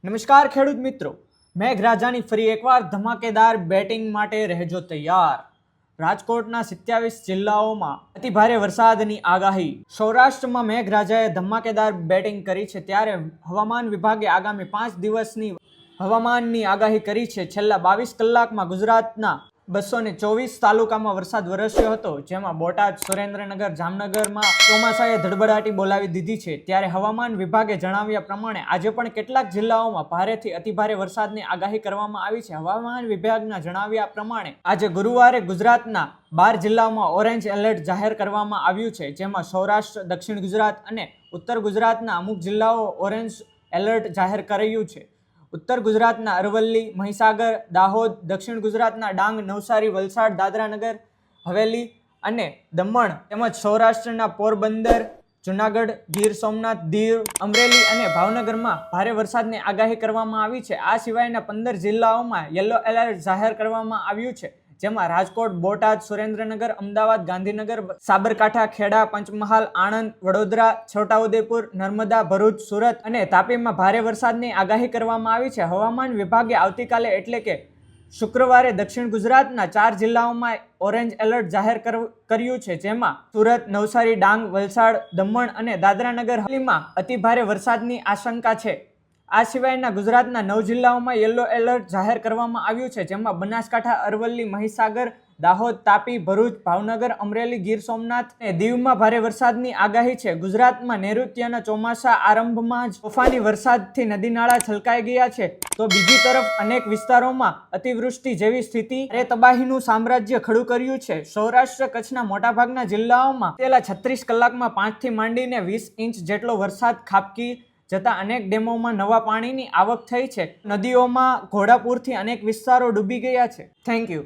નમસ્કાર ખેડૂત મિત્રો, મેઘરાજાની ફરી એકવાર ધમાકેદાર બેટિંગ માટે રહેજો તૈયાર। રાજકોટના 27 જિલ્લાઓમાં અતિભારે વરસાદની આગાહી। સૌરાષ્ટ્રમાં મેઘરાજાએ ધમાકેદાર બેટિંગ કરી છે, ત્યારે હવામાન વિભાગે આગામી 5 દિવસની હવામાનની આગાહી કરી છે। છેલ્લા 22 કલાકમાં ગુજરાતના 224 તાલુકામાં વરસાદ વરસ્યો હતો, જેમાં બોટાદ, સુરેન્દ્રનગર, જામનગરમાં ચોમાસાએ ધડબડાટી બોલાવી દીધી છે। ત્યારે હવામાન વિભાગે જણાવ્યા પ્રમાણે આજે પણ કેટલાક જિલ્લાઓમાં ભારેથી અતિભારે વરસાદની આગાહી કરવામાં આવી છે। હવામાન વિભાગના જણાવ્યા પ્રમાણે આજે ગુરુવારે ગુજરાતના 12 જિલ્લાઓમાં ઓરેન્જ એલર્ટ જાહેર કરવામાં આવ્યું છે, જેમાં સૌરાષ્ટ્ર, દક્ષિણ ગુજરાત અને ઉત્તર ગુજરાતના અમુક જિલ્લાઓ ઓરેન્જ એલર્ટ જાહેર કર્યું છે। ઉત્તર ગુજરાતના અરવલ્લી, મહીસાગર, દાહોદ, દક્ષિણ ગુજરાતના ડાંગ, નવસારી, વલસાડ, દાદરા નગર હવેલી અને દમણ તેમજ સૌરાષ્ટ્રના પોરબંદર, જૂનાગઢ, ગીર સોમનાથ, દીવ, અમરેલી અને ભાવનગરમાં ભારે વરસાદની આગાહી કરવામાં આવી છે। આ સિવાયના 15 જિલ્લાઓમાં યલો એલર્ટ જાહેર કરવામાં આવ્યું છે, જેમાં રાજકોટ, બોટાદ, સુરેન્દ્રનગર, અમદાવાદ, ગાંધીનગર, સાબરકાંઠા, ખેડા, પંચમહાલ, આણંદ, વડોદરા, છોટાઉદેપુર, નર્મદા, ભરૂચ, સુરત અને તાપીમાં ભારે વરસાદની આગાહી કરવામાં આવી છે। હવામાન વિભાગે આવતીકાલે એટલે કે શુક્રવારે દક્ષિણ ગુજરાતના 4 જિલ્લાઓમાં ઓરેન્જ એલર્ટ જાહેર કર્યું છે, જેમાં સુરત, નવસારી, ડાંગ, વલસાડ, દમણ અને દાદરાનગર હવેલીમાં અતિભારે વરસાદની આશંકા છે। આ સિવાયના ગુજરાતના 9 જિલ્લાઓમાં યલો એલર્ટ જાહેર કરવામાં આવ્યું છે, જેમાં બનાસકાંઠા, અરવલ્લી, મહીસાગર, દાહોદ, તાપી, ભરૂચ, ભાવનગર, અમરેલી, ગીર સોમનાથ અને દીવમાં ભારે વરસાદની આગાહી છે। ગુજરાતમાં નૈઋત્યના ચોમાસા આરંભમાં જ તોફાની વરસાદથી નદી નાળા છલકાઈ ગયા છે, તો બીજી તરફ અનેક વિસ્તારોમાં અતિવૃષ્ટિ જેવી સ્થિતિ તબાહીનું સામ્રાજ્ય ખડું કર્યું છે। સૌરાષ્ટ્ર, કચ્છના મોટાભાગના જિલ્લાઓમાં છેલ્લા 36 કલાકમાં 5 થી માંડીને 20 ઇંચ જેટલો વરસાદ ખાબકી જતા અનેક ડેમોમાં નવા પાણીની આવક થઈ છે। નદીઓમાં ઘોડાપૂરથી અનેક વિસ્તારો ડૂબી ગયા છે। Thank you.